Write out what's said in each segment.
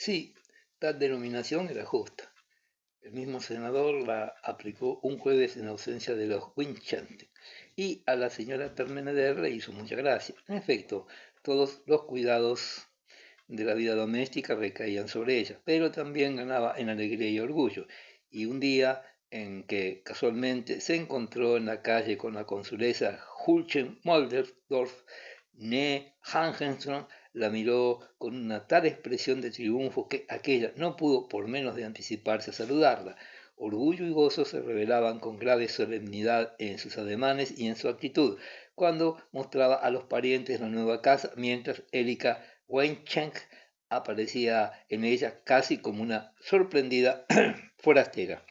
Sí, tal denominación era justa. El mismo senador la aplicó un jueves en ausencia de los Winchester y a la señora Termeneder le hizo mucha gracia. En efecto, todos los cuidados de la vida doméstica recaían sobre ella, pero también ganaba en alegría y orgullo. Y un día en que casualmente se encontró en la calle con la consulesa Hulchen Molderdorf, Ne Hangenson la miró con una tal expresión de triunfo que aquella no pudo por menos de anticiparse a saludarla. Orgullo y gozo se revelaban con grave solemnidad en sus ademanes y en su actitud, cuando mostraba a los parientes la nueva casa, mientras Erika Weinschenk aparecía en ella casi como una sorprendida forastera,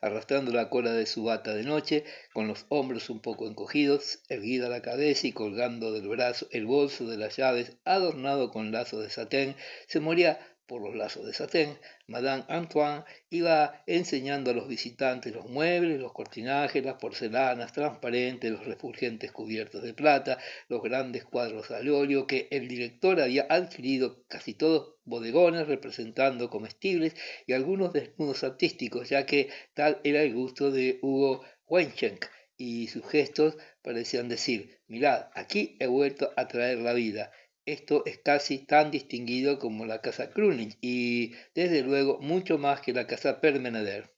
arrastrando la cola de su bata de noche, con los hombros un poco encogidos, erguida la cabeza y colgando del brazo el bolso de las llaves adornado con lazos de satén, se moría por los lazos de satén. Madame Antoine iba enseñando a los visitantes los muebles, los cortinajes, las porcelanas transparentes, los refulgentes cubiertos de plata, los grandes cuadros al óleo que el director había adquirido, casi todos bodegones representando comestibles y algunos desnudos artísticos, ya que tal era el gusto de Hugo Weinschenk, y sus gestos parecían decir: mirad, aquí he vuelto a traer la vida. Esto es casi tan distinguido como la casa Krunig y, desde luego, mucho más que la casa Permeneder.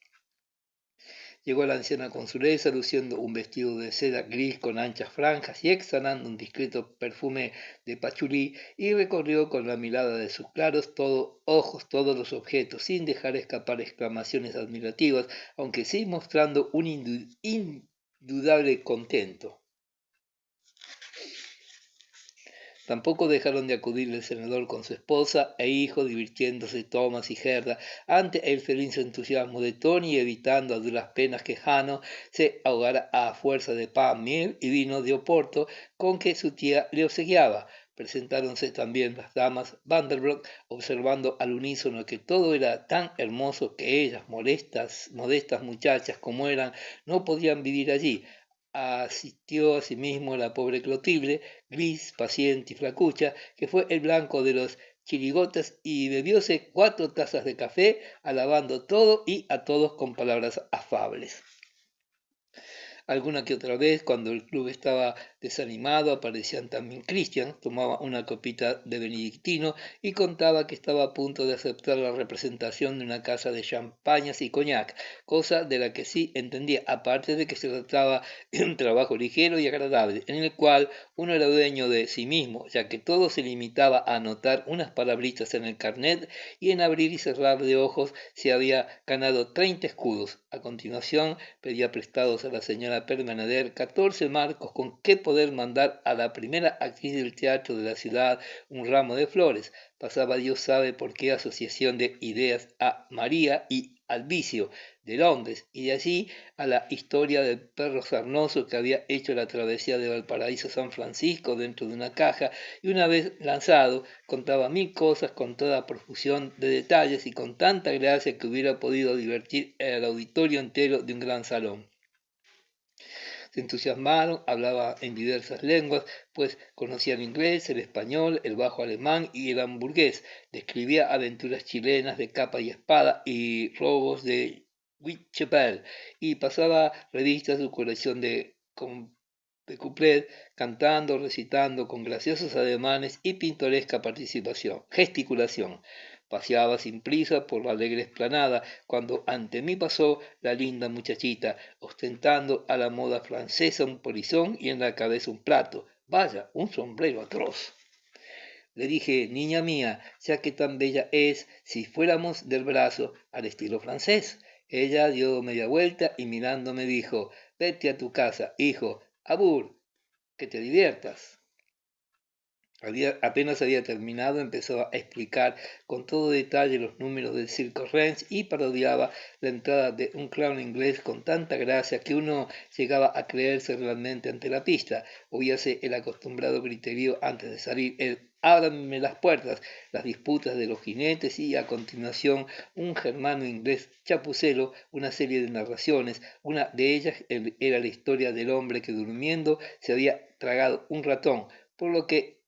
Llegó la anciana consulesa luciendo un vestido de seda gris con anchas franjas y exhalando un discreto perfume de pachulí, y recorrió con la mirada de sus claros ojos todos los objetos, sin dejar escapar exclamaciones admirativas, aunque sí mostrando un indudable contento. Tampoco dejaron de acudir el senador con su esposa e hijo, divirtiéndose Thomas y Gerda ante el feliz entusiasmo de Tony, evitando a duras penas que Jano se ahogara a fuerza de pan, miel y vino de Oporto con que su tía le obsequiaba. Presentáronse también las damas Vanderbroek, observando al unísono que todo era tan hermoso que ellas, modestas muchachas como eran, no podían vivir allí. Asistió asimismo la pobre Clotilde, gris, paciente y flacucha, que fue el blanco de los chirigotas y bebióse 4 tazas de café, alabando todo y a todos con palabras afables. Alguna que otra vez, cuando el club estaba desanimado, aparecían también Christian, tomaba una copita de benedictino y contaba que estaba a punto de aceptar la representación de una casa de champañas y coñac, cosa de la que sí entendía, aparte de que se trataba de un trabajo ligero y agradable, en el cual uno era dueño de sí mismo, ya que todo se limitaba a anotar unas palabritas en el carnet y en abrir y cerrar de ojos se había ganado 30 escudos. A continuación, pedía prestados a la señora Permaneder 14 marcos con que poder mandar a la primera actriz del teatro de la ciudad un ramo de flores. Pasaba Dios sabe por qué asociación de ideas a María y al vicio de Londres, y de allí a la historia del perro sarnoso que había hecho la travesía de Valparaíso a San Francisco dentro de una caja, y una vez lanzado contaba 1000 cosas con toda profusión de detalles y con tanta gracia que hubiera podido divertir al auditorio entero de un gran salón. Se entusiasmaron, hablaba en diversas lenguas, pues conocía el inglés, el español, el bajo alemán y el hamburgués. Describía aventuras chilenas de capa y espada y robos de Huichepel, y pasaba revista a su colección de couplet, cantando, recitando con graciosos ademanes y pintoresca gesticulación. Paseaba sin prisa por la alegre explanada, cuando ante mí pasó la linda muchachita, ostentando a la moda francesa un polizón y en la cabeza un plato. Vaya, un sombrero atroz. Le dije: niña mía, ya que tan bella es, si fuéramos del brazo al estilo francés. Ella dio media vuelta y mirándome dijo: vete a tu casa, hijo, abur, que te diviertas. Apenas había terminado, empezó a explicar con todo detalle los números del circo Rennes y parodiaba la entrada de un clown inglés con tanta gracia que uno llegaba a creerse realmente ante la pista. Oíase el acostumbrado griterío antes de salir, el ábranme las puertas, las disputas de los jinetes y a continuación un germano inglés chapucero, una serie de narraciones. Una de ellas era la historia del hombre que durmiendo se había tragado un ratón, por lo que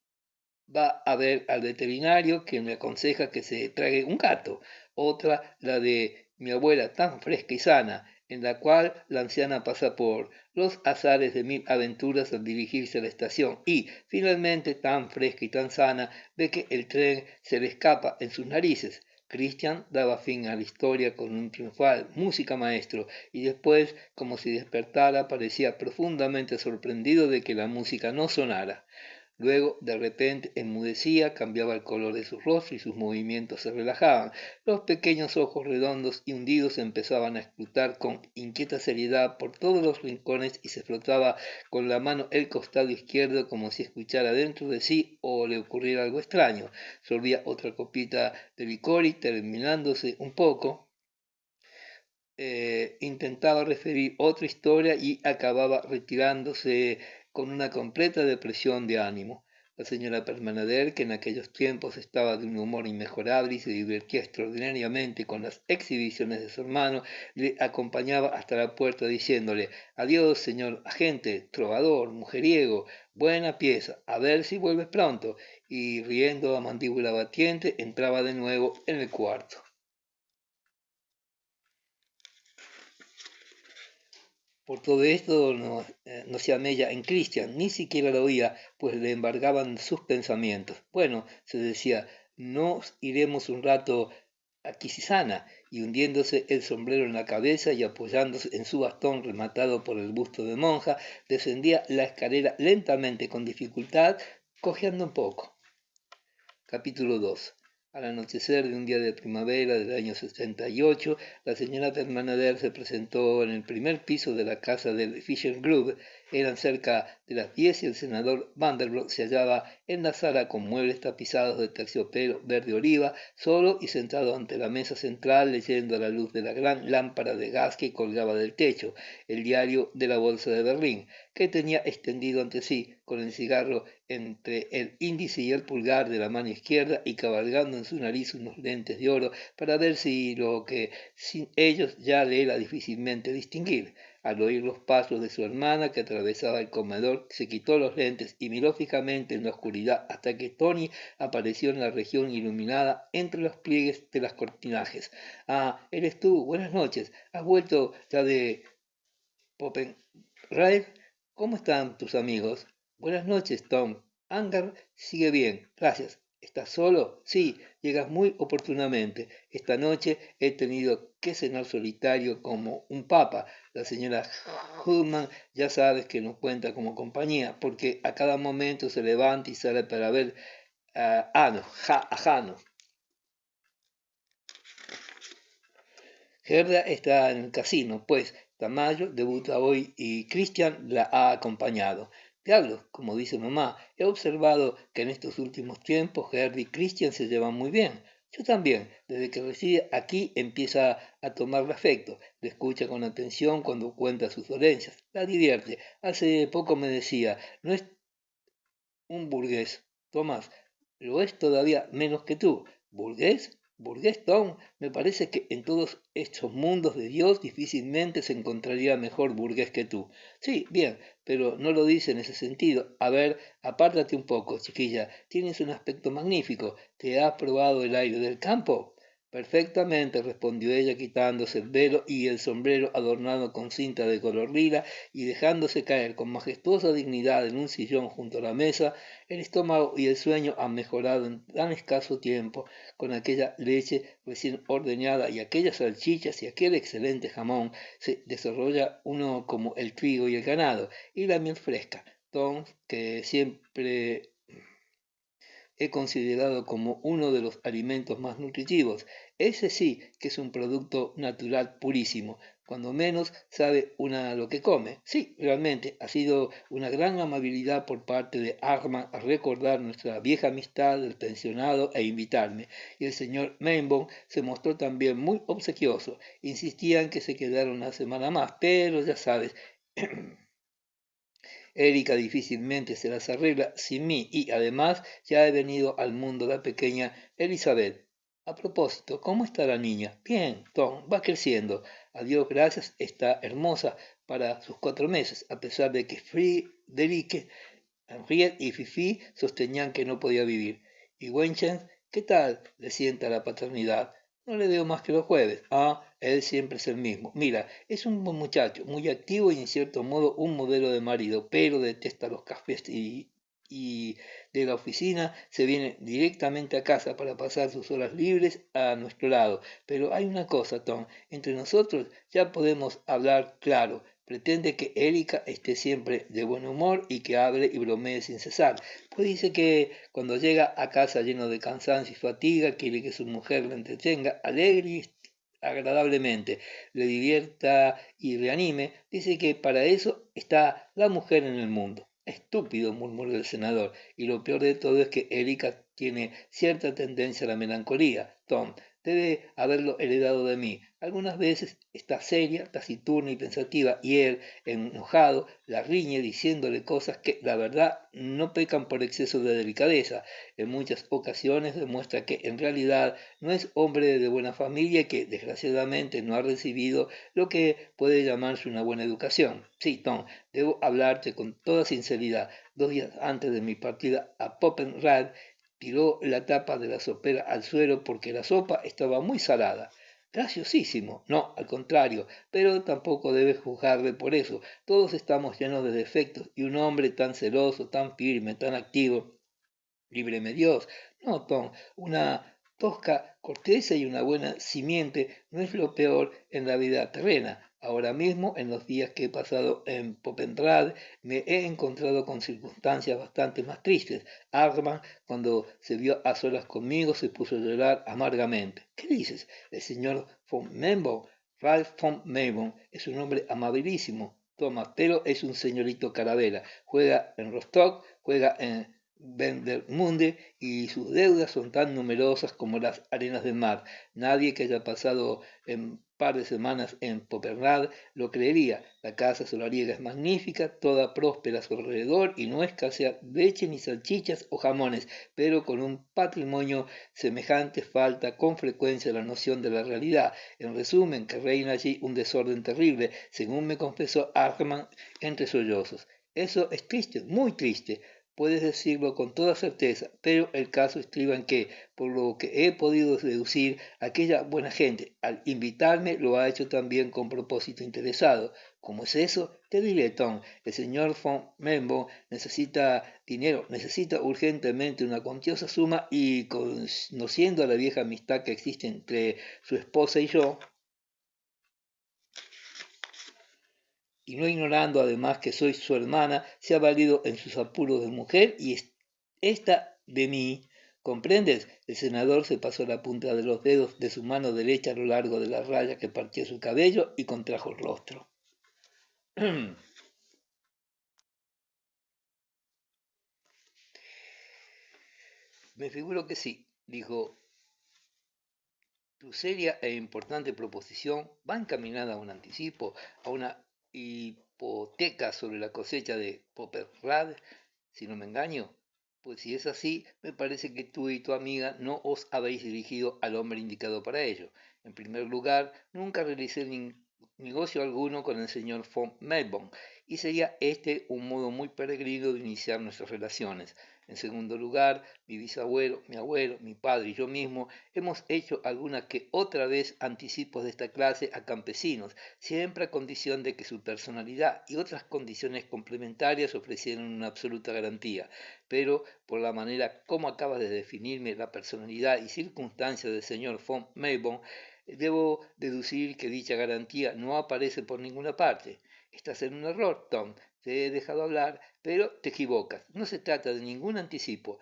va a ver al veterinario que me aconseja que se trague un gato. Otra, la de mi abuela tan fresca y sana, en la cual la anciana pasa por los azares de mil aventuras al dirigirse a la estación y, finalmente, tan fresca y tan sana, ve que el tren se le escapa en sus narices. Christian daba fin a la historia con un triunfal música maestro y después, como si despertara, parecía profundamente sorprendido de que la música no sonara. Luego, de repente, enmudecía, cambiaba el color de su rostro y sus movimientos se relajaban. Los pequeños ojos redondos y hundidos empezaban a escrutar con inquieta seriedad por todos los rincones y se frotaba con la mano el costado izquierdo como si escuchara dentro de sí o le ocurriera algo extraño. Sorbía otra copita de licor y, terminándose un poco, intentaba referir otra historia y acababa retirándose con una completa depresión de ánimo. La señora Permanader, que en aquellos tiempos estaba de un humor inmejorable y se divertía extraordinariamente con las exhibiciones de su hermano, le acompañaba hasta la puerta diciéndole: «Adiós, señor agente, trovador, mujeriego, buena pieza, a ver si vuelve pronto», y riendo a mandíbula batiente entraba de nuevo en el cuarto. Por todo esto no se amella en Christian, ni siquiera lo oía, pues le embargaban sus pensamientos. Bueno, se decía, nos iremos un rato a Quisisana, y hundiéndose el sombrero en la cabeza y apoyándose en su bastón rematado por el busto de monja, descendía la escalera lentamente con dificultad, cojeando un poco. Capítulo 2. Al anochecer de un día de primavera del año 68, la señora Permanader se presentó en el primer piso de la casa del Fisher Group. Eran cerca de las 10 y el senador Vanderbroek se hallaba en la sala con muebles tapizados de terciopelo verde oliva, solo y sentado ante la mesa central leyendo a la luz de la gran lámpara de gas que colgaba del techo, el diario de la Bolsa de Berlín, que tenía extendido ante sí, con el cigarro entre el índice y el pulgar de la mano izquierda y cabalgando en su nariz unos lentes de oro para ver si lo que sin ellos ya le era difícilmente distinguir. Al oír los pasos de su hermana que atravesaba el comedor, se quitó los lentes y miró fijamente en la oscuridad hasta que Tony apareció en la región iluminada entre los pliegues de las cortinajes. «Ah, eres tú, buenas noches. ¿Has vuelto ya de Poppenreich? ¿Cómo están tus amigos?» «Buenas noches, Tom. Angar sigue bien, gracias. ¿Estás solo?» «Sí, llegas muy oportunamente. Esta noche he tenido que cenar solitario como un papa. La señora Hullman ya sabes que no cuenta como compañía, porque a cada momento se levanta y sale para ver a Jano. Gerda está en el casino, pues Tamayo debuta hoy y Christian la ha acompañado. Diablos, como dice mamá, he observado que en estos últimos tiempos Gerda y Christian se llevan muy bien. Yo también, desde que reside aquí empieza a tomarle afecto, le escucha con atención cuando cuenta sus dolencias, la divierte. Hace poco me decía, no es un burgués, Tomás, lo es todavía menos que tú. ¿Burgués? ¿Burgués, Tom? Me parece que en todos estos mundos de Dios difícilmente se encontraría mejor burgués que tú. Sí, bien, pero no lo dice en ese sentido. A ver, apártate un poco, chiquilla. Tienes un aspecto magnífico. ¿Te has probado el aire del campo? Perfectamente, respondió ella quitándose el velo y el sombrero adornado con cinta de color lila y dejándose caer con majestuosa dignidad en un sillón junto a la mesa. El estómago y el sueño han mejorado en tan escaso tiempo, con aquella leche recién ordeñada y aquellas salchichas y aquel excelente jamón, se desarrolla uno como el trigo y el ganado, y la miel fresca. Tom, que siempre he considerado como uno de los alimentos más nutritivos. Ese sí que es un producto natural purísimo. Cuando menos sabe una lo que come. Sí, realmente ha sido una gran amabilidad por parte de Arma a recordar nuestra vieja amistad del pensionado e invitarme. Y el señor Mainbone se mostró también muy obsequioso. Insistía en que se quedara una semana más, pero ya sabes, Erika difícilmente se las arregla sin mí y además ya he venido al mundo la pequeña Elizabeth. A propósito, ¿cómo está la niña? Bien, Tom, va creciendo. A Dios gracias, está hermosa para sus 4 meses, a pesar de que Friederike Henriette y Fifi sostenían que no podía vivir. Y Wenchen, ¿qué tal? Le sienta la paternidad. No le veo más que los jueves. Ah, él siempre es el mismo. Mira, es un buen muchacho, muy activo y en cierto modo un modelo de marido, pero detesta los cafés y de la oficina se viene directamente a casa para pasar sus horas libres a nuestro lado. Pero hay una cosa, Tom, entre nosotros ya podemos hablar claro. Pretende que Erika esté siempre de buen humor y que hable y bromee sin cesar. Pues dice que cuando llega a casa lleno de cansancio y fatiga, quiere que su mujer la entretenga alegre y agradablemente, le divierta y reanime. Dice que para eso está la mujer en el mundo. Estúpido, murmuró el senador, y lo peor de todo es que Erika tiene cierta tendencia a la melancolía. Tom, debe haberlo heredado de mí. Algunas veces está seria, taciturna y pensativa, y él, enojado, la riñe diciéndole cosas que, la verdad, no pecan por exceso de delicadeza. En muchas ocasiones demuestra que, en realidad, no es hombre de buena familia y que, desgraciadamente, no ha recibido lo que puede llamarse una buena educación. Sí, Tom, debo hablarte con toda sinceridad. 2 días antes de mi partida a Poppenrad, tiró la tapa de la sopera al suelo porque la sopa estaba muy salada. Graciosísimo. No, al contrario, pero tampoco debes juzgarle por eso. Todos estamos llenos de defectos y un hombre tan celoso, tan firme, tan activo, líbreme Dios. No, Tom, una tosca corteza y una buena simiente no es lo peor en la vida terrena. Ahora mismo, en los días que he pasado en Popenrad, me he encontrado con circunstancias bastante más tristes. Armand, cuando se vio a solas conmigo, se puso a llorar amargamente. ¿Qué dices? El señor von Membon, Ralph von Membon, es un hombre amabilísimo. Toma, pero es un señorito carabela. Juega en Rostock, juega en Munde y sus deudas son tan numerosas como las arenas del mar. Nadie que haya pasado un par de semanas en Popernad lo creería. La casa solariega es magnífica, toda próspera a su alrededor y no escasea leche ni salchichas o jamones, pero con un patrimonio semejante falta con frecuencia la noción de la realidad. En resumen, que reina allí un desorden terrible, según me confesó Arman entre sollozos. Eso es triste, muy triste. Puedes decirlo con toda certeza, pero el caso estriba en que, por lo que he podido deducir, aquella buena gente, al invitarme, lo ha hecho también con propósito interesado. ¿Cómo es eso? Te diré, Tom, el señor von Membo necesita dinero, necesita urgentemente una cuantiosa suma y, conociendo la vieja amistad que existe entre su esposa y yo, y no ignorando además que soy su hermana, se ha valido en sus apuros de mujer y esta de mí. ¿Comprendes? El senador se pasó la punta de los dedos de su mano derecha a lo largo de la raya que partía su cabello y contrajo el rostro. Me figuro que sí, dijo. Tu seria e importante proposición va encaminada a un anticipo, a una hipoteca sobre la cosecha de Popperrad, si no me engaño. Pues si es así, me parece que tú y tu amiga no os habéis dirigido al hombre indicado para ello. En primer lugar, nunca realicé negocio alguno con el señor von Melbourne, y sería este un modo muy peregrino de iniciar nuestras relaciones. En segundo lugar, mi bisabuelo, mi abuelo, mi padre y yo mismo hemos hecho alguna que otra vez anticipos de esta clase a campesinos, siempre a condición de que su personalidad y otras condiciones complementarias ofrecieran una absoluta garantía. Pero por la manera como acabas de definirme la personalidad y circunstancias del señor von Melbourne, debo deducir que dicha garantía no aparece por ninguna parte. Estás en un error, Tom. Te he dejado hablar, pero te equivocas. No se trata de ningún anticipo.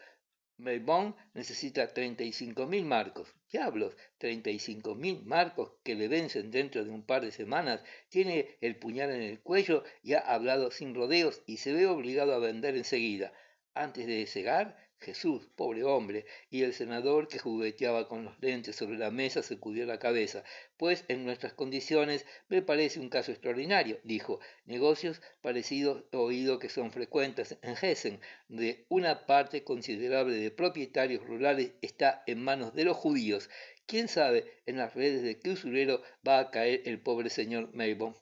Melbourne necesita 35.000 marcos. Diablos, 35.000 marcos que le vencen dentro de un par de semanas. Tiene el puñal en el cuello y ha hablado sin rodeos y se ve obligado a vender enseguida. Antes de cegar, Jesús, pobre hombre, y el senador que jugueteaba con los lentes sobre la mesa sacudió la cabeza. Pues en nuestras condiciones me parece un caso extraordinario, dijo. Negocios parecidos he oído que son frecuentes en Hessen, de una parte considerable de propietarios rurales está en manos de los judíos. ¿Quién sabe en las redes de qué usurero va a caer el pobre señor Maybon?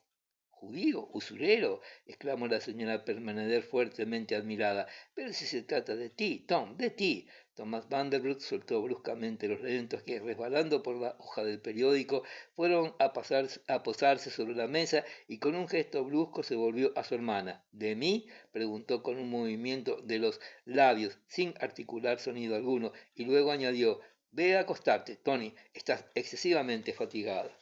¿Judío? ¿Usurero? Exclamó la señora Permaneder fuertemente admirada. Pero si se trata de ti, Tom, de ti. Thomas Vanderbilt soltó bruscamente los lentos que, resbalando por la hoja del periódico, fueron a posarse sobre la mesa y con un gesto brusco se volvió a su hermana. ¿De mí? Preguntó con un movimiento de los labios, sin articular sonido alguno, y luego añadió, ve a acostarte, Tony, estás excesivamente fatigada.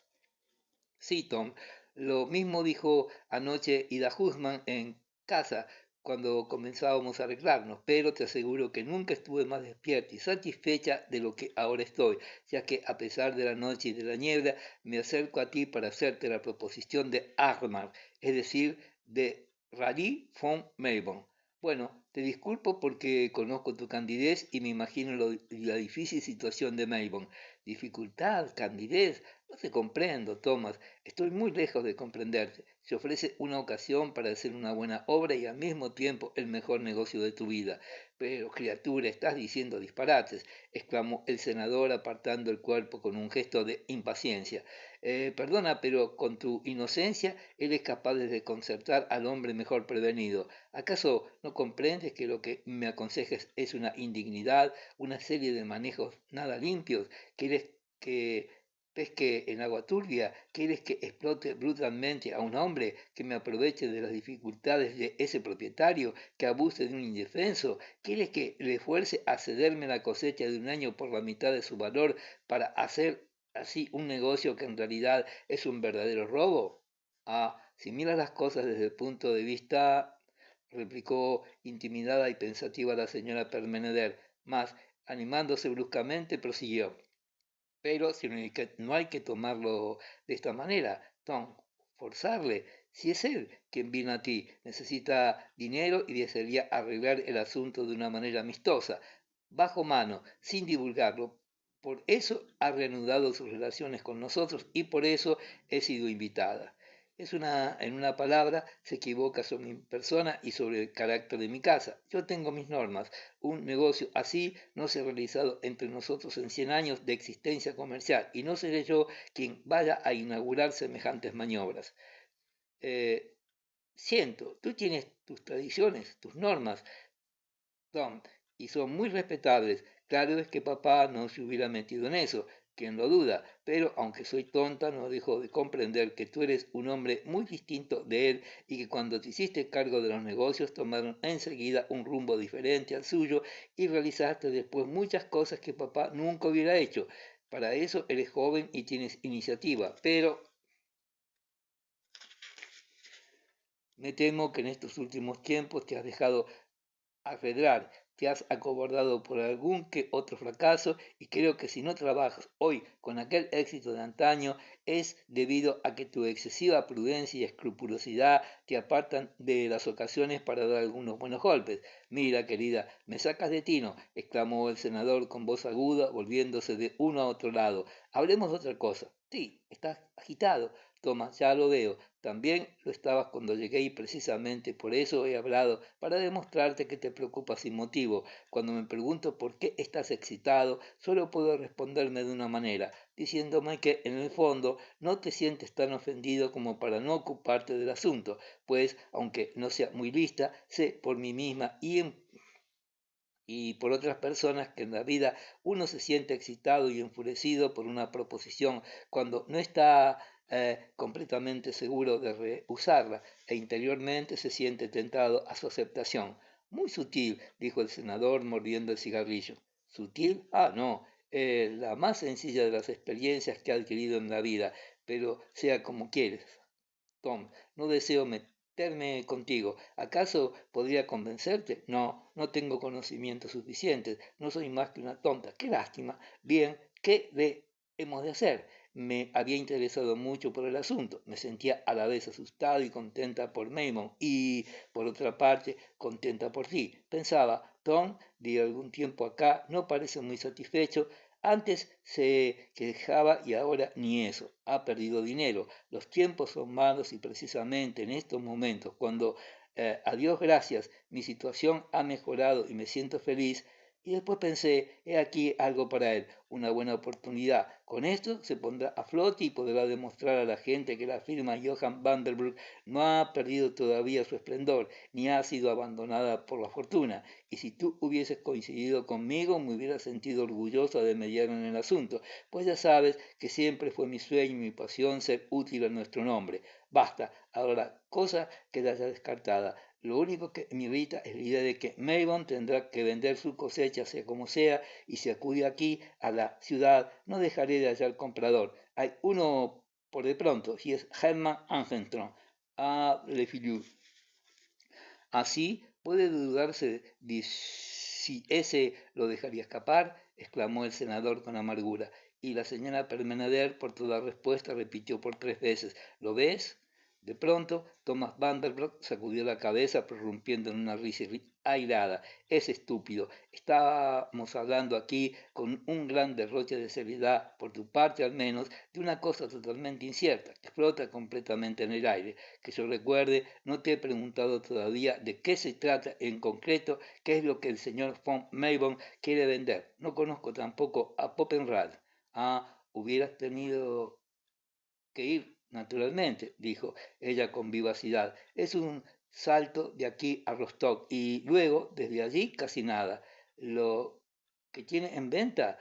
Sí, Tom, lo mismo dijo anoche Ida Husman en casa cuando comenzábamos a arreglarnos, pero te aseguro que nunca estuve más despierta y satisfecha de lo que ahora estoy, ya que a pesar de la noche y de la niebla, me acerco a ti para hacerte la proposición de Armar, es decir, de Rally von Maybon. Bueno, te disculpo porque conozco tu candidez y me imagino la difícil situación de Maybon. Dificultad, candidez, no te comprendo, Thomas. Estoy muy lejos de comprenderte. Se ofrece una ocasión para hacer una buena obra y al mismo tiempo el mejor negocio de tu vida. Pero, criatura, estás diciendo disparates, exclamó el senador apartando el cuerpo con un gesto de impaciencia. Perdona, pero con tu inocencia eres capaz de desconcertar al hombre mejor prevenido. ¿Acaso no comprendes que lo que me aconsejas es una indignidad, una serie de manejos nada limpios? ¿Quieres que pesque en agua turbia? ¿Quieres que explote brutalmente a un hombre, que me aproveche de las dificultades de ese propietario, que abuse de un indefenso? ¿Quieres que le fuerce a cederme la cosecha de un año por la mitad de su valor para hacer así un negocio que en realidad es un verdadero robo? Ah, si miras las cosas desde el punto de vista, replicó intimidada y pensativa la señora Permeneder, mas animándose bruscamente prosiguió. Pero si no hay que tomarlo de esta manera, Tom, forzarle. Si es él quien vino a ti, necesita dinero y desearía arreglar el asunto de una manera amistosa, bajo mano, sin divulgarlo. Por eso ha reanudado sus relaciones con nosotros y por eso he sido invitada. En una palabra, se equivoca sobre mi persona y sobre el carácter de mi casa. Yo tengo mis normas. Un negocio así no se ha realizado entre nosotros en 100 años de existencia comercial y no seré yo quien vaya a inaugurar semejantes maniobras. Eh, Siento, tú tienes tus tradiciones, tus normas, Tom, y son muy respetables. Claro es que papá no se hubiera metido en eso, quien lo duda, pero aunque soy tonta, no dejo de comprender que tú eres un hombre muy distinto de él y que cuando te hiciste cargo de los negocios tomaron enseguida un rumbo diferente al suyo y realizaste después muchas cosas que papá nunca hubiera hecho. Para eso eres joven y tienes iniciativa, pero me temo que en estos últimos tiempos te has dejado arredrar, te has acobardado por algún que otro fracaso y creo que si no trabajas hoy con aquel éxito de antaño es debido a que tu excesiva prudencia y escrupulosidad te apartan de las ocasiones para dar algunos buenos golpes. Mira, querida, me sacas de tino, exclamó el senador con voz aguda, volviéndose de uno a otro lado. Hablemos de otra cosa. Sí, estás agitado. Toma, ya lo veo. También lo estabas cuando llegué y precisamente por eso he hablado, para demostrarte que te preocupas sin motivo. Cuando me pregunto por qué estás excitado, solo puedo responderme de una manera, diciéndome que en el fondo no te sientes tan ofendido como para no ocuparte del asunto, pues aunque no sea muy lista, sé por mí misma y por otras personas que en la vida uno se siente excitado y enfurecido por una proposición cuando no está completamente seguro de rehusarla e interiormente se siente tentado a su aceptación. Muy sutil, dijo el senador mordiendo el cigarrillo. ¿Sutil? Ah, no, la más sencilla de las experiencias que ha adquirido en la vida, pero sea como quieres. Tom, no deseo meterme contigo. ¿Acaso podría convencerte? No, no tengo conocimientos suficientes. No soy más que una tonta. Qué lástima. Bien, hemos de hacer? Me había interesado mucho por el asunto. Me sentía a la vez asustado y contenta por Maymon y, por otra parte, contenta por ti. Pensaba, Tom, de algún tiempo acá, no parece muy satisfecho. Antes se quejaba y ahora ni eso. Ha perdido dinero. Los tiempos son malos y precisamente en estos momentos, cuando a Dios gracias mi situación ha mejorado y me siento feliz, Y después pensé, he aquí algo para él, una buena oportunidad. Con esto se pondrá a flote y podrá demostrar a la gente que la firma Johann Vanderburg no ha perdido todavía su esplendor, ni ha sido abandonada por la fortuna. Y si tú hubieses coincidido conmigo, me hubiera sentido orgulloso de mediar en el asunto, pues ya sabes que siempre fue mi sueño y mi pasión ser útil a nuestro nombre. Basta, ahora cosa queda ya descartada. Lo único que me irrita es la idea de que Maybon tendrá que vender su cosecha sea como sea, y si acude aquí a la ciudad no dejaré de hallar comprador. Hay uno por de pronto, y es Hermann Angenstrom, a Le Fillou. Así puede dudarse de si ese lo dejaría escapar, exclamó el senador con amargura, y la señora Permenader por toda respuesta repitió por 3 veces, ¿lo ves? De pronto, Thomas Vanderbroek sacudió la cabeza, prorrumpiendo en una risa airada. Es estúpido. Estábamos hablando aquí con un gran derroche de seriedad, por tu parte al menos, de una cosa totalmente incierta, que flota completamente en el aire. Que yo recuerde, no te he preguntado todavía de qué se trata en concreto, qué es lo que el señor von Maybon quiere vender. No conozco tampoco a Poppenrad. Ah, hubieras tenido que ir, naturalmente, dijo ella con vivacidad. Es un salto de aquí a Rostock y luego, desde allí, casi nada. Lo que tiene en venta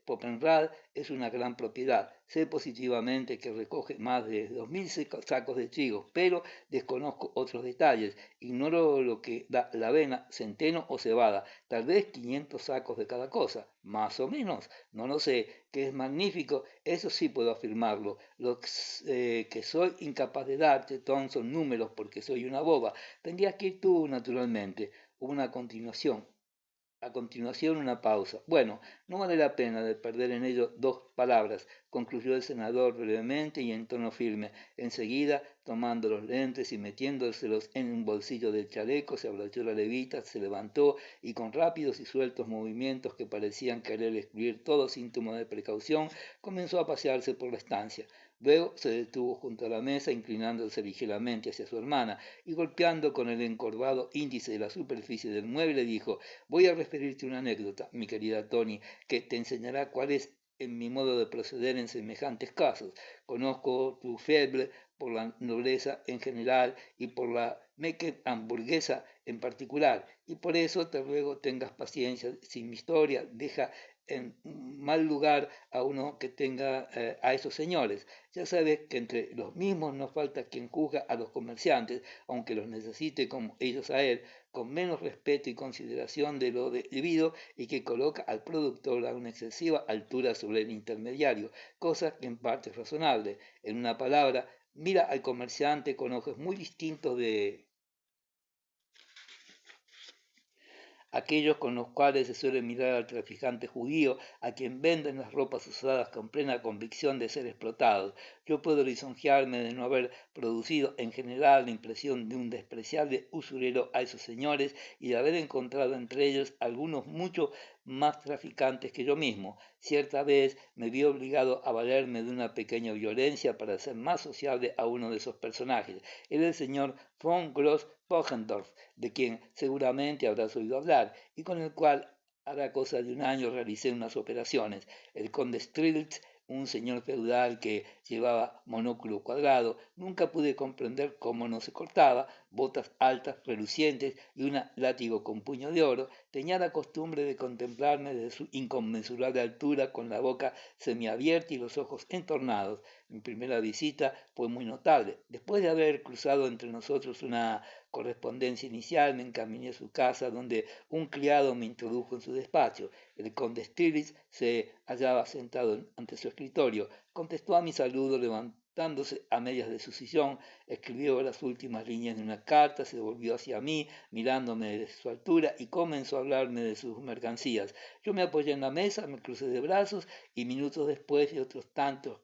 Poppenrad es una gran propiedad. Sé positivamente que recoge más de 2.000 sacos de trigo, pero desconozco otros detalles. Ignoro lo que da la avena, centeno o cebada. Tal vez 500 sacos de cada cosa, más o menos. No lo sé, que es magnífico, eso sí puedo afirmarlo. Lo que soy incapaz de darte, Tom, son números porque soy una boba. Tendrías que ir tú, naturalmente. Una continuación. A continuación una pausa. Bueno, no vale la pena de perder en ello 2 palabras, concluyó el senador brevemente y en tono firme. Enseguida, tomando los lentes y metiéndoselos en un bolsillo del chaleco, se abrochó la levita, se levantó y con rápidos y sueltos movimientos que parecían querer excluir todo síntoma de precaución, comenzó a pasearse por la estancia. Luego se detuvo junto a la mesa, inclinándose ligeramente hacia su hermana y golpeando con el encorvado índice de la superficie del mueble, dijo: Voy a referirte una anécdota, mi querida Tony, que te enseñará cuál es en mi modo de proceder en semejantes casos. Conozco tu fiebre por la nobleza en general y por la hamburguesa en particular, y por eso te ruego tengas paciencia. Si mi historia deja en mal lugar a uno que tenga a esos señores. Ya sabes que entre los mismos no falta quien juzga a los comerciantes, aunque los necesite como ellos a él, con menos respeto y consideración de lo debido, y que coloca al productor a una excesiva altura sobre el intermediario, cosa que en parte es razonable. En una palabra, mira al comerciante con ojos muy distintos de aquellos con los cuales se suele mirar al traficante judío, a quien venden las ropas usadas con plena convicción de ser explotados. Yo puedo lisonjearme de no haber producido en general la impresión de un despreciable usurero a esos señores y de haber encontrado entre ellos algunos mucho más traficantes que yo mismo. Cierta vez me vi obligado a valerme de una pequeña violencia para hacer más sociable a uno de esos personajes. Era el señor von Gross Pochendorf, de quien seguramente habrás oído hablar, y con el cual hará cosa de un año realicé unas operaciones. El conde Strilitz, un señor feudal que llevaba monóculo cuadrado, nunca pude comprender cómo no se cortaba, botas altas, relucientes y un látigo con puño de oro, tenía la costumbre de contemplarme desde su inconmensurable altura con la boca semiabierta y los ojos entornados. Mi primera visita fue muy notable. Después de haber cruzado entre nosotros una correspondencia inicial, me encaminé a su casa, donde un criado me introdujo en su despacho. El conde Stirlitz se hallaba sentado ante su escritorio. Contestó a mi saludo levantándose a medias de su sillón, escribió las últimas líneas de una carta, se volvió hacia mí, mirándome desde su altura, y comenzó a hablarme de sus mercancías. Yo me apoyé en la mesa, me crucé de brazos, y minutos después y otros tantos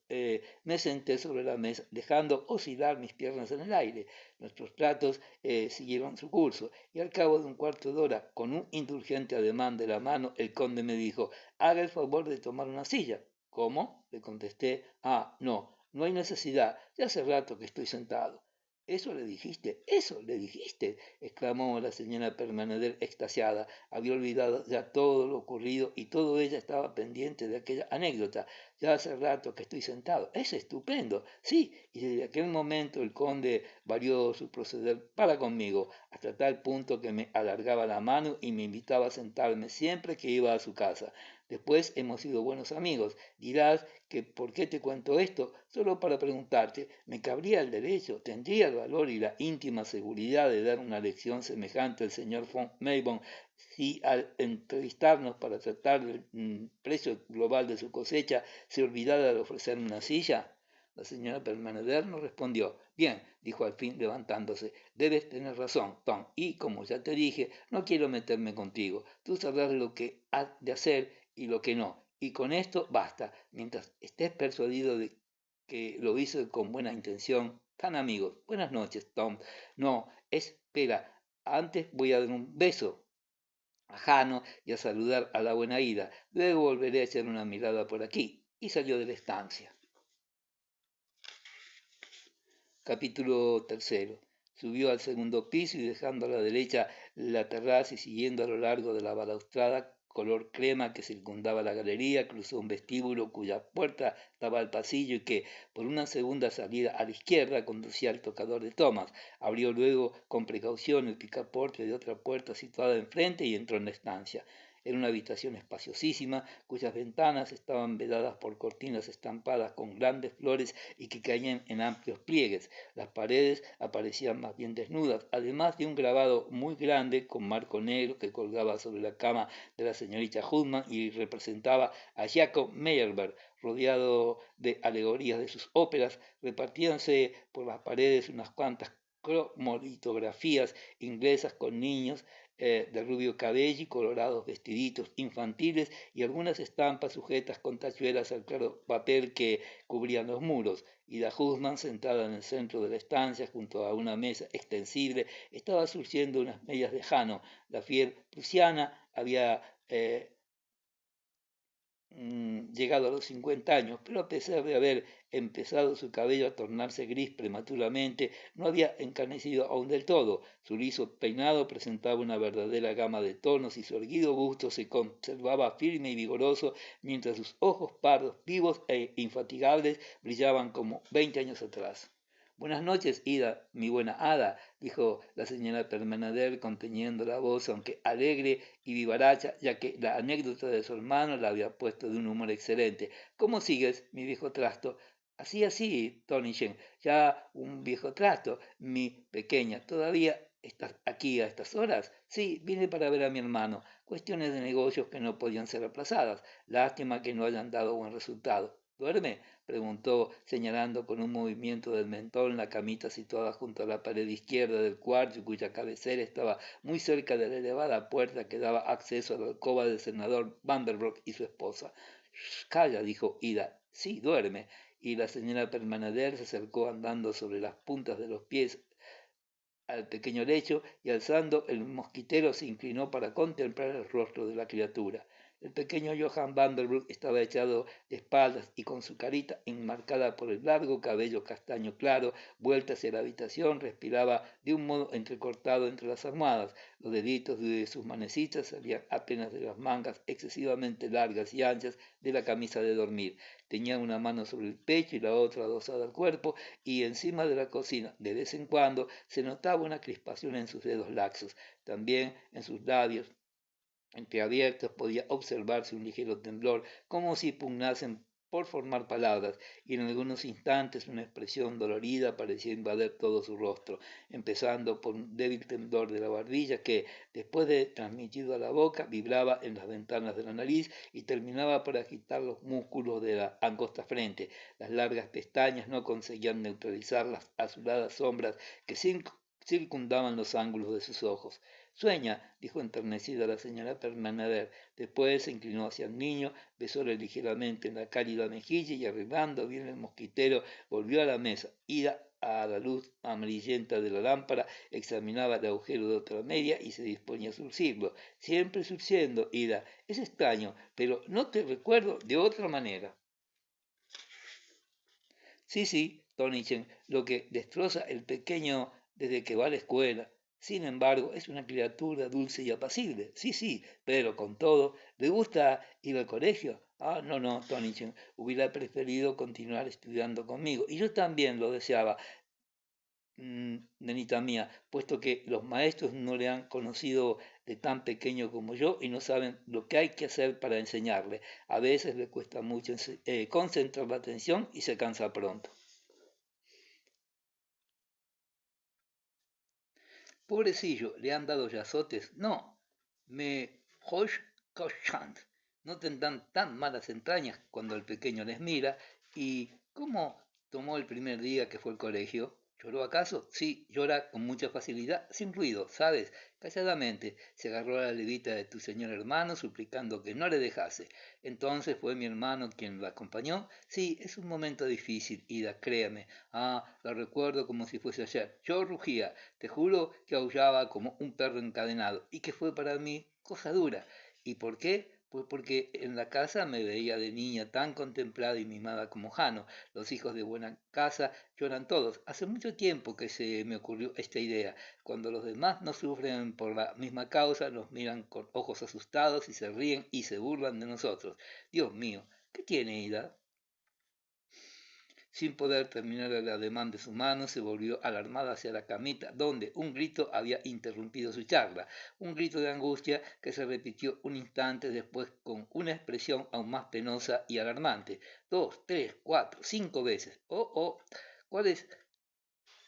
me senté sobre la mesa, dejando oscilar mis piernas en el aire. Nuestros tratos siguieron su curso, y al cabo de un cuarto de hora, con un indulgente ademán de la mano, el conde me dijo: Haga el favor de tomar una silla. ¿Cómo? Le contesté. Ah, no, no hay necesidad, ya hace rato que estoy sentado. eso le dijiste, exclamó la señora Permaneder extasiada. Había olvidado ya todo lo ocurrido y todo ella estaba pendiente de aquella anécdota. Ya hace rato que estoy sentado. Es estupendo. Sí, y desde aquel momento el conde varió su proceder para conmigo, hasta tal punto que me alargaba la mano y me invitaba a sentarme siempre que iba a su casa. Después hemos sido buenos amigos. Dirás que por qué te cuento esto, solo para preguntarte, ¿me cabría el derecho, tendría el valor y la íntima seguridad de dar una lección semejante al señor von Maybon si al entrevistarnos para tratar del precio global de su cosecha se olvidara de ofrecerme una silla? La señora Permaneder no respondió. Bien, dijo al fin levantándose, debes tener razón, Tom, y como ya te dije, no quiero meterme contigo. Tú sabrás lo que has de hacer y lo que no. Y con esto basta. Mientras estés persuadido de que lo hizo con buena intención, tan amigos. Buenas noches, Tom. No, espera. Antes voy a dar un beso a Jano y a saludar a la buena Ida. Luego volveré a echar una mirada por aquí. Y salió de la estancia. Capítulo tercero. Subió al segundo piso y dejando a la derecha la terraza y siguiendo a lo largo de la balaustrada color crema que circundaba la galería, cruzó un vestíbulo cuya puerta daba al pasillo y que, por una segunda salida a la izquierda, conducía al tocador de Thomas. Abrió luego con precaución el picaporte de otra puerta situada enfrente y entró en la estancia. Era una habitación espaciosísima, cuyas ventanas estaban vedadas por cortinas estampadas con grandes flores y que caían en amplios pliegues. Las paredes aparecían más bien desnudas, además de un grabado muy grande con marco negro que colgaba sobre la cama de la señorita Hudman y representaba a Jacob Meyerbeer, rodeado de alegorías de sus óperas. Repartíanse por las paredes unas cuantas cromolitografías inglesas con niños de rubio cabello y colorados vestiditos infantiles y algunas estampas sujetas con tachuelas al claro papel que cubrían los muros. Ida Husman, sentada en el centro de la estancia junto a una mesa extensible, estaba surciendo unas medias de Jano. La fiel prusiana había llegado a los 50 años, pero a pesar de haber empezado su cabello a tornarse gris prematuramente, no había encanecido aún del todo. Su liso peinado presentaba una verdadera gama de tonos y su erguido busto se conservaba firme y vigoroso, mientras sus ojos pardos, vivos e infatigables brillaban como 20 años atrás. Buenas noches, Ida, mi buena hada, dijo la señora Permaneder conteniendo la voz, aunque alegre y vivaracha, ya que la anécdota de su hermano la había puesto de un humor excelente. ¿Cómo sigues, mi viejo trasto? Así, así, Tony Shen, ya un viejo trasto, mi pequeña. ¿Todavía estás aquí a estas horas? Sí, vine para ver a mi hermano. Cuestiones de negocios que no podían ser aplazadas. Lástima que no hayan dado buen resultado. ¿Duerme? Preguntó, señalando con un movimiento del mentón la camita situada junto a la pared izquierda del cuarto y cuya cabecera estaba muy cerca de la elevada puerta que daba acceso a la alcoba del senador Vanderbroek y su esposa. Calla, dijo Ida. Sí, duerme. Y la señora Permaneder se acercó andando sobre las puntas de los pies al pequeño lecho y alzando el mosquitero se inclinó para contemplar el rostro de la criatura. El pequeño Johann Vanderbroek estaba echado de espaldas y con su carita enmarcada por el largo cabello castaño claro, vuelta hacia la habitación, respiraba de un modo entrecortado entre las almohadas. Los deditos de sus manecitas salían apenas de las mangas excesivamente largas y anchas de la camisa de dormir. Tenía una mano sobre el pecho y la otra adosada al cuerpo, y encima de la cocina, de vez en cuando, se notaba una crispación en sus dedos laxos. También en sus labios entreabiertos podía observarse un ligero temblor, como si pugnasen por formar palabras, y en algunos instantes una expresión dolorida parecía invadir todo su rostro, empezando por un débil temblor de la barbilla que, después de transmitido a la boca, vibraba en las ventanas de la nariz y terminaba por agitar los músculos de la angosta frente. Las largas pestañas no conseguían neutralizar las azuladas sombras que circundaban los ángulos de sus ojos. Sueña, dijo enternecida la señora Permaneder. Después se inclinó hacia el niño, besóle ligeramente en la cálida mejilla y arreglando bien el mosquitero, volvió a la mesa. Ida, a la luz amarillenta de la lámpara, examinaba el agujero de otra media y se disponía a surcirlo. Siempre surciendo, Ida. Es extraño, pero no te recuerdo de otra manera. Sí, sí, Tonichen, lo que destroza el pequeño desde que va a la escuela. Sin embargo, es una criatura dulce y apacible. Sí, sí, pero con todo, ¿le gusta ir al colegio? Ah, no, no, Tonichen, hubiera preferido continuar estudiando conmigo. Y yo también lo deseaba, nenita mía, puesto que los maestros no le han conocido de tan pequeño como yo y no saben lo que hay que hacer para enseñarle. A veces le cuesta mucho concentrar la atención y se cansa pronto. Pobrecillo, ¿le han dado ya azotes? No, me Hosh Koshant. No tendrán tan malas entrañas cuando el pequeño les mira. ¿Y cómo tomó el primer día que fue al colegio? ¿Lloró acaso? Sí, llora con mucha facilidad, sin ruido, ¿sabes? Calladamente. Se agarró a la levita de tu señor hermano, suplicando que no le dejase. Entonces fue mi hermano quien lo acompañó. Sí, es un momento difícil, Ida, créame. Ah, lo recuerdo como si fuese ayer. Yo rugía, te juro que aullaba como un perro encadenado y que fue para mí cosa dura. ¿Y por qué? Pues porque en la casa me veía de niña tan contemplada y mimada como Jano. Los hijos de buena casa lloran todos. Hace mucho tiempo que se me ocurrió esta idea. Cuando los demás no sufren por la misma causa, nos miran con ojos asustados y se ríen y se burlan de nosotros. Dios mío, ¿qué tiene Ida? Sin poder terminar el ademán de su mano, se volvió alarmada hacia la camita, donde un grito había interrumpido su charla, un grito de angustia que se repitió un instante después con una expresión aún más penosa y alarmante. Dos, tres, cuatro, cinco veces. Oh, oh, ¿cuál es?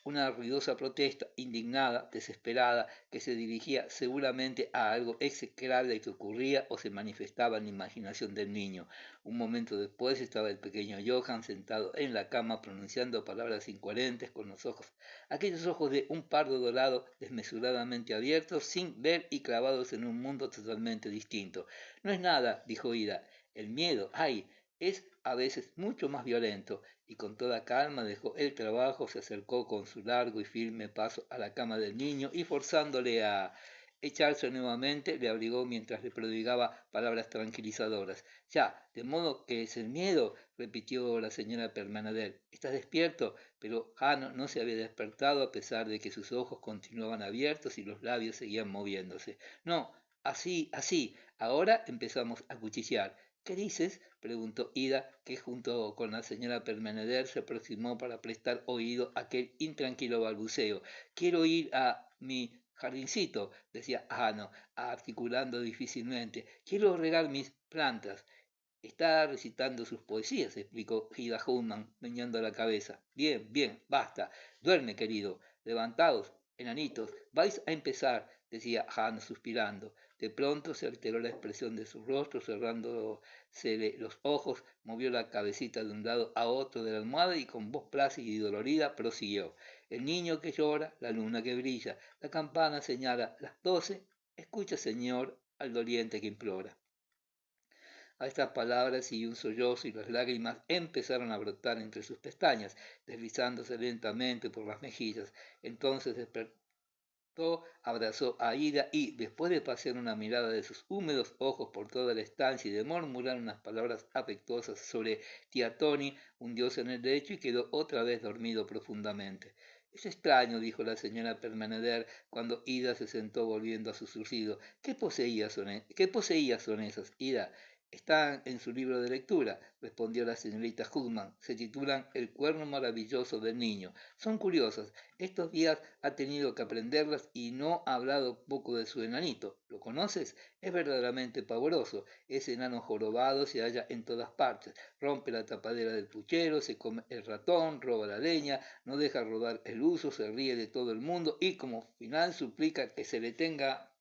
Una ruidosa protesta, indignada, desesperada, que se dirigía seguramente a algo execrable que ocurría o se manifestaba en la imaginación del niño. Un momento después estaba el pequeño Johann sentado en la cama pronunciando palabras incoherentes con los ojos, aquellos ojos de un pardo dorado desmesuradamente abiertos, sin ver y clavados en un mundo totalmente distinto. No es nada, dijo Ida. El miedo, ay, es a veces mucho más violento, y con toda calma dejó el trabajo, se acercó con su largo y firme paso a la cama del niño y forzándole a echarse nuevamente, le abrigó mientras le prodigaba palabras tranquilizadoras. Ya, de modo que es el miedo, repitió la señora Permaneder. ¿Estás despierto? Pero Jano no se había despertado a pesar de que sus ojos continuaban abiertos y los labios seguían moviéndose. No, así, así. Ahora empezamos a cuchillar. ¿Qué dices? Preguntó Ida, que junto con la señora Permeneder se aproximó para prestar oído a aquel intranquilo balbuceo. Quiero ir a mi jardincito, decía Jano, articulando difícilmente. Quiero regar mis plantas. Está recitando sus poesías, explicó Ida Human, meñando la cabeza. Bien, bien, basta. Duerme, querido. Levantaos, enanitos. Vais a empezar, decía Hannah suspirando. De pronto se alteró la expresión de su rostro, cerrándosele los ojos, movió la cabecita de un lado a otro de la almohada y con voz plácida y dolorida prosiguió. El niño que llora, la luna que brilla, la campana señala las 12. Escucha, señor, al doliente que implora. A estas palabras y un sollozo y las lágrimas empezaron a brotar entre sus pestañas, deslizándose lentamente por las mejillas. Entonces despertó, abrazó a Ida y, después de pasear una mirada de sus húmedos ojos por toda la estancia y de murmurar unas palabras afectuosas sobre tía Toni, hundióse en el lecho y quedó otra vez dormido profundamente. Es extraño, dijo la señora Permaneder cuando Ida se sentó volviendo a su surcido. ¿Qué poseías son esas, Ida? Están en su libro de lectura, respondió la señorita Hudman. Se titulan El cuerno maravilloso del niño. Son curiosas. Estos días ha tenido que aprenderlas y no ha hablado poco de su enanito. ¿Lo conoces? Es verdaderamente pavoroso. Ese enano jorobado se halla en todas partes. Rompe la tapadera del puchero, se come el ratón, roba la leña, no deja rodar el uso, se ríe de todo el mundo y como final suplica que se le tenga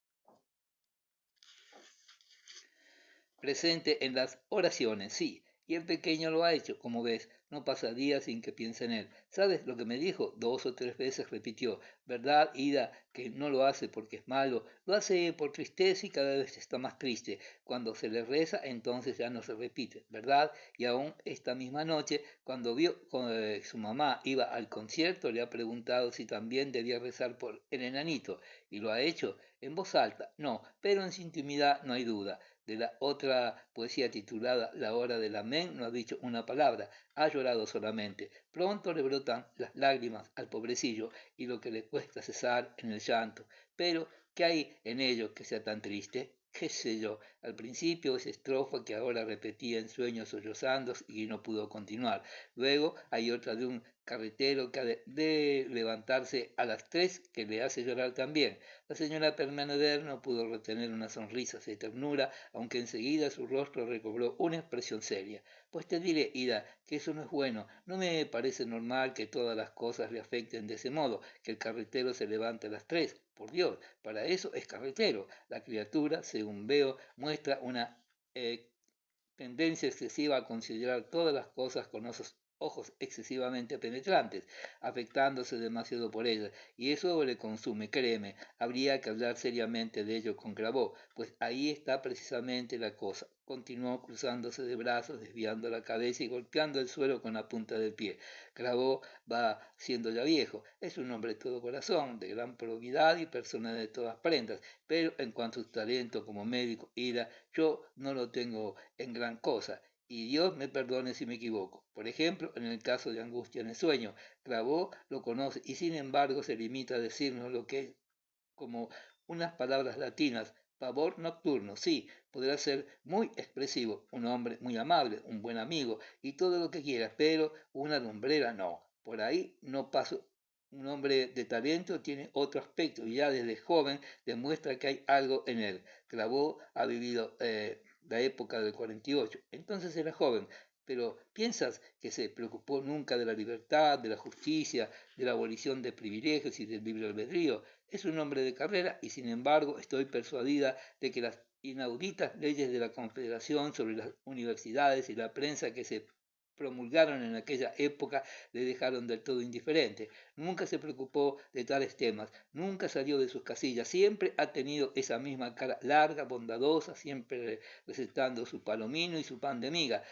presente en las oraciones, sí, y el pequeño lo ha hecho, como ves, no pasa día sin que piense en él. ¿Sabes lo que me dijo? 2 o 3 veces repitió, ¿verdad, Ida, que no lo hace porque es malo? Lo hace por tristeza y cada vez está más triste. Cuando se le reza, entonces ya no se repite, ¿verdad? Y aún esta misma noche, cuando vio que su mamá iba al concierto, le ha preguntado si también debía rezar por el enanito. ¿Y lo ha hecho? En voz alta, no, pero en su intimidad no hay duda. De la otra poesía titulada La hora del amén no ha dicho una palabra, ha llorado solamente. Pronto le brotan las lágrimas al pobrecillo y lo que le cuesta cesar en el llanto. Pero, ¿qué hay en ello que sea tan triste? Qué sé yo, al principio esa estrofa que ahora repetía en sueños sollozando y no pudo continuar. Luego hay otra de un carretero que ha de levantarse a las 3 que le hace llorar también. La señora Permaneder no pudo retener una sonrisa de ternura, aunque enseguida su rostro recobró una expresión seria. Pues te diré, Ida, que eso no es bueno. No me parece normal que todas las cosas le afecten de ese modo, que el carretero se levante a las 3. Por Dios, para eso es carretero. La criatura, según veo, muestra una tendencia excesiva a considerar todas las cosas con esos ojos excesivamente penetrantes, afectándose demasiado por ellas, y eso le consume, créeme. Habría que hablar seriamente de ello con Gravó, pues ahí está precisamente la cosa. Continuó cruzándose de brazos, desviando la cabeza y golpeando el suelo con la punta del pie. Gravó va siendo ya viejo, es un hombre de todo corazón, de gran probidad y persona de todas prendas, pero en cuanto a su talento como médico, Ida, yo no lo tengo en gran cosa, y Dios me perdone si me equivoco. Por ejemplo, en el caso de angustia en el sueño, Clavó lo conoce y sin embargo se limita a decirnos lo que es como unas palabras latinas. Pavor nocturno, sí, podrá ser muy expresivo, un hombre muy amable, un buen amigo y todo lo que quieras, pero una lumbrera no. Por ahí no paso. Un hombre de talento tiene otro aspecto y ya desde joven demuestra que hay algo en él. Clavó ha vivido la época del 48, entonces era joven, pero ¿piensas que se preocupó nunca de la libertad, de la justicia, de la abolición de privilegios y del libre albedrío? Es un hombre de carrera y sin embargo estoy persuadida de que las inauditas leyes de la Confederación sobre las universidades y la prensa que se promulgaron en aquella época le dejaron del todo indiferente. Nunca se preocupó de tales temas, nunca salió de sus casillas, siempre ha tenido esa misma cara larga, bondadosa, siempre recetando su palomino y su pan de miga.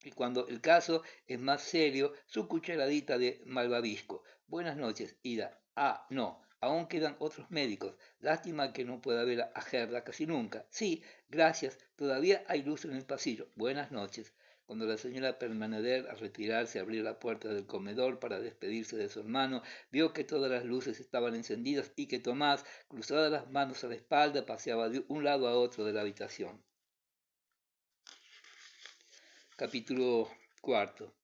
Y cuando el caso es más serio, su cucharadita de malvavisco. Buenas noches, Ida. Ah, no, aún quedan otros médicos. Lástima que no pueda ver a Gerda casi nunca. Sí, gracias, todavía hay luz en el pasillo. Buenas noches. Cuando la señora Permaneder, al retirarse, abrió la puerta del comedor para despedirse de su hermano, vio que todas las luces estaban encendidas y que Tomás, cruzadas las manos a la espalda, paseaba de un lado a otro de la habitación. Capítulo cuarto.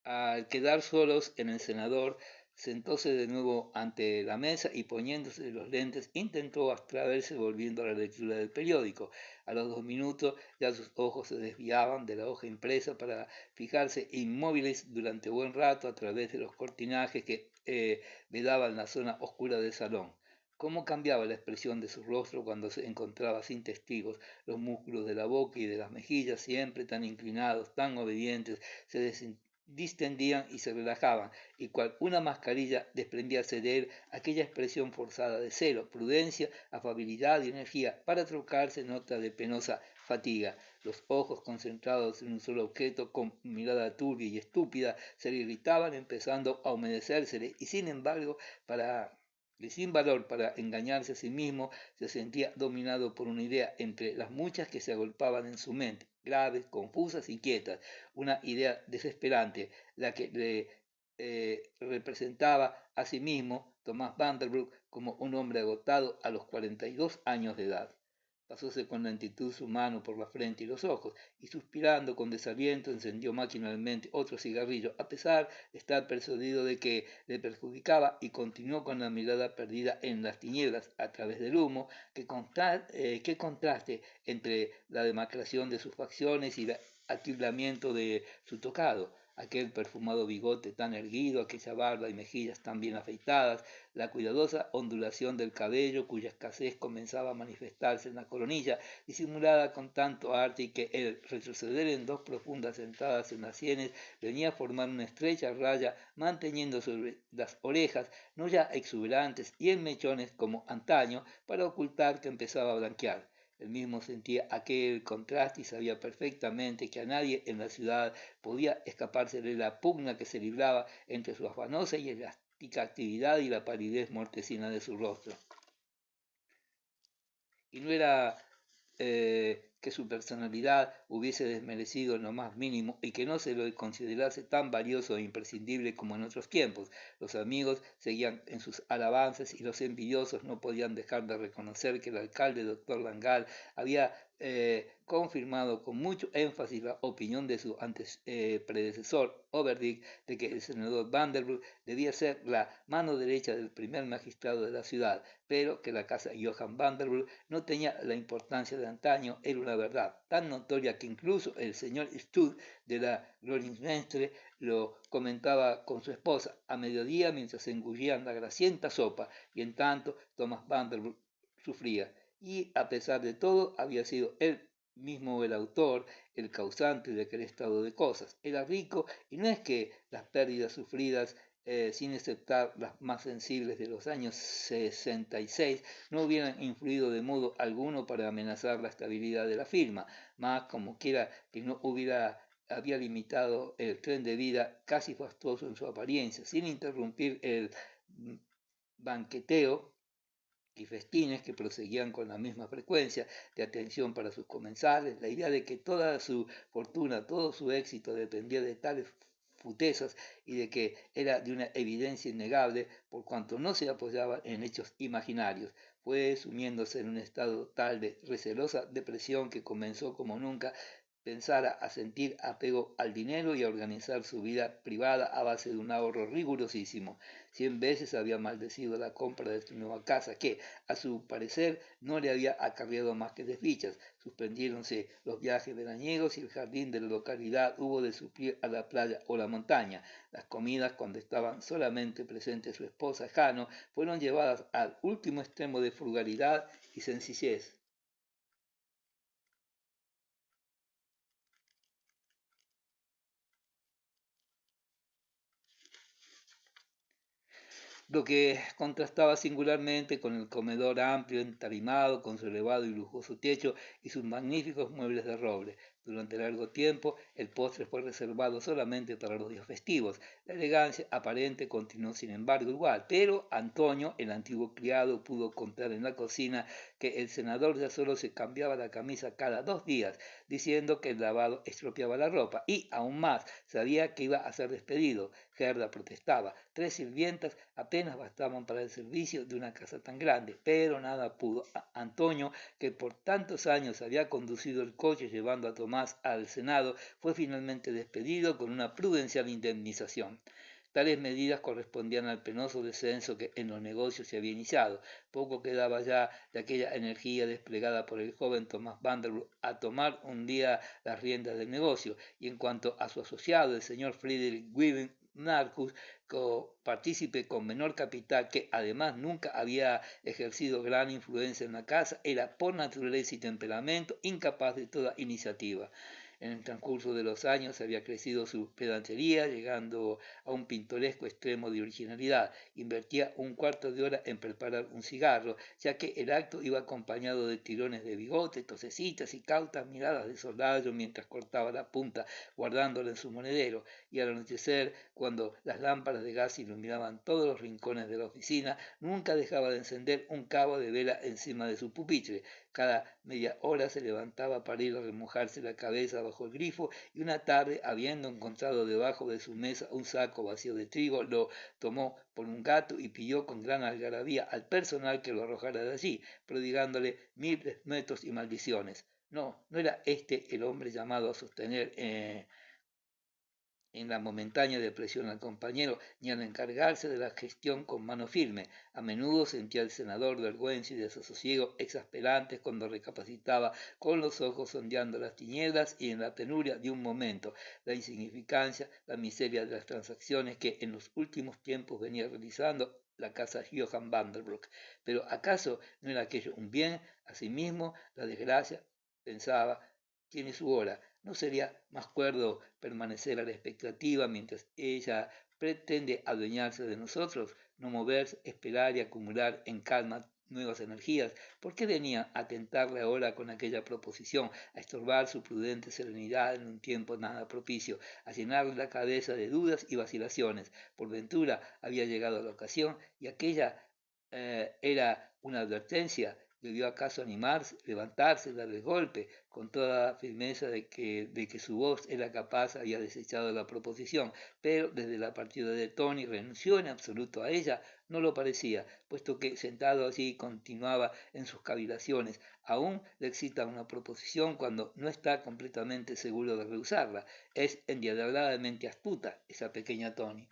Al quedar solos en el cenador, sentóse de nuevo ante la mesa y poniéndose los lentes intentó abstraerse volviendo a la lectura del periódico. A los 2 minutos ya sus ojos se desviaban de la hoja impresa para fijarse inmóviles durante buen rato a través de los cortinajes que vedaban la zona oscura del salón. Cómo cambiaba la expresión de su rostro cuando se encontraba sin testigos. Los músculos de la boca y de las mejillas, siempre tan inclinados, tan obedientes, se distendían y se relajaban, y cual una mascarilla desprendíase de él aquella expresión forzada de celo, prudencia, afabilidad y energía, para trocarse en otra de penosa fatiga. Los ojos concentrados en un solo objeto, con mirada turbia y estúpida, se le irritaban, empezando a humedecérsele, y sin embargo, sin valor para engañarse a sí mismo, se sentía dominado por una idea entre las muchas que se agolpaban en su mente, graves, confusas, inquietas, una idea desesperante, la que le representaba a sí mismo Tomás Vanderbroek como un hombre agotado a los 42 años de edad. Pasóse con lentitud su mano por la frente y los ojos, y suspirando con desaliento encendió maquinalmente otro cigarrillo, a pesar de estar persuadido de que le perjudicaba, y continuó con la mirada perdida en las tinieblas a través del humo. Qué contraste entre la demacración de sus facciones y el atildamiento de su tocado, aquel perfumado bigote tan erguido, aquella barba y mejillas tan bien afeitadas, la cuidadosa ondulación del cabello cuya escasez comenzaba a manifestarse en la coronilla, disimulada con tanto arte y que el retroceder en dos profundas entradas en las sienes venía a formar una estrecha raya manteniendo sobre las orejas, no ya exuberantes y en mechones como antaño, para ocultar que empezaba a blanquear. Él mismo sentía aquel contraste y sabía perfectamente que a nadie en la ciudad podía escapársele la pugna que se libraba entre su afanosa y elástica actividad y la palidez mortecina de su rostro. Y no era que su personalidad hubiese desmerecido en lo más mínimo y que no se lo considerase tan valioso e imprescindible como en otros tiempos. Los amigos seguían en sus alabanzas y los envidiosos no podían dejar de reconocer que el alcalde doctor Langal había confirmado con mucho énfasis la opinión de su predecesor Overdick de que el senador Vanderbilt debía ser la mano derecha del primer magistrado de la ciudad, pero que la casa Johann Vanderbilt no tenía la importancia de antaño. Era una verdad tan notoria que incluso el señor Stud de la Groningsmenstre lo comentaba con su esposa a mediodía mientras engullían la grasienta sopa, y en tanto Thomas Vanderbilt sufría. Y a pesar de todo, había sido él mismo el autor, el causante de aquel estado de cosas. Era rico y no es que las pérdidas sufridas sin exceptar las más sensibles de los años 66, no hubieran influido de modo alguno para amenazar la estabilidad de la firma, más como quiera que no había limitado el tren de vida casi fastuoso en su apariencia, sin interrumpir el banqueteo y festines que proseguían con la misma frecuencia de atención para sus comensales, la idea de que toda su fortuna, todo su éxito dependía de tales futezas y de que era de una evidencia innegable por cuanto no se apoyaba en hechos imaginarios, fue sumiéndose en un estado tal de recelosa depresión que comenzó como nunca pensara a sentir apego al dinero y a organizar su vida privada a base de un ahorro rigurosísimo. 100 veces había maldecido la compra de su nueva casa, que, a su parecer, no le había acarreado más que desdichas. Suspendiéronse los viajes veraniegos y el jardín de la localidad hubo de suplir a la playa o la montaña. Las comidas, cuando estaban solamente presentes su esposa Jano, fueron llevadas al último extremo de frugalidad y sencillez. Lo que contrastaba singularmente con el comedor amplio, entarimado, con su elevado y lujoso techo y sus magníficos muebles de roble. Durante largo tiempo, el postre fue reservado solamente para los días festivos. La elegancia aparente continuó, sin embargo, igual, pero Antonio, el antiguo criado, pudo contar en la cocina que el senador ya solo se cambiaba la camisa cada 2 días, diciendo que el lavado estropeaba la ropa, y, aún más, sabía que iba a ser despedido. Gerda protestaba. 3 sirvientas apenas bastaban para el servicio de una casa tan grande, pero nada pudo. Antonio, que por tantos años había conducido el coche llevando a Tomás al Senado, fue finalmente despedido con una prudencial indemnización. Tales medidas correspondían al penoso descenso que en los negocios se había iniciado. Poco quedaba ya de aquella energía desplegada por el joven Tomás Vanderbilt a tomar un día las riendas del negocio, y en cuanto a su asociado, el señor Friedrich Wilhelm Marcus, partícipe con menor capital, que además nunca había ejercido gran influencia en la casa, era por naturaleza y temperamento incapaz de toda iniciativa. En el transcurso de los años había crecido su pedantería, llegando a un pintoresco extremo de originalidad. Invertía un cuarto de hora en preparar un cigarro, ya que el acto iba acompañado de tirones de bigote, tosecitas y cautas miradas de soldado mientras cortaba la punta, guardándola en su monedero, y al anochecer, cuando las lámparas de gas iluminaban todos los rincones de la oficina, nunca dejaba de encender un cabo de vela encima de su pupitre. Cada media hora se levantaba para ir a remojarse la cabeza bajo el grifo, y una tarde, habiendo encontrado debajo de su mesa un saco vacío de trigo, lo tomó por un gato y pidió con gran algarabía al personal que lo arrojara de allí, prodigándole 1000 desnuetos y maldiciones. No, no era este el hombre llamado a sostener en la momentánea depresión al compañero, ni al encargarse de la gestión con mano firme. A menudo sentía el senador vergüenza y desasosiego exasperantes cuando recapacitaba, con los ojos sondeando las tinieblas y en la penuria de un momento, la insignificancia, la miseria de las transacciones que en los últimos tiempos venía realizando la casa Johann Vanderbroek. Pero ¿acaso no era aquello un bien? Asimismo, la desgracia, pensaba, tiene su hora. ¿No sería más cuerdo permanecer a la expectativa mientras ella pretende adueñarse de nosotros, no moverse, esperar y acumular en calma nuevas energías? ¿Por qué venía a tentarle ahora con aquella proposición, a estorbar su prudente serenidad en un tiempo nada propicio, a llenarle la cabeza de dudas y vacilaciones? Por ventura había llegado la ocasión, y aquella era una advertencia. Debió acaso animarse, levantarse, dar el golpe, con toda firmeza de que su voz era capaz, había desechado la proposición, pero desde la partida de Tony renunció en absoluto a ella, no lo parecía, puesto que sentado allí continuaba en sus cavilaciones. Aún le excita una proposición cuando no está completamente seguro de rehusarla. Es endiabladamente astuta esa pequeña Tony.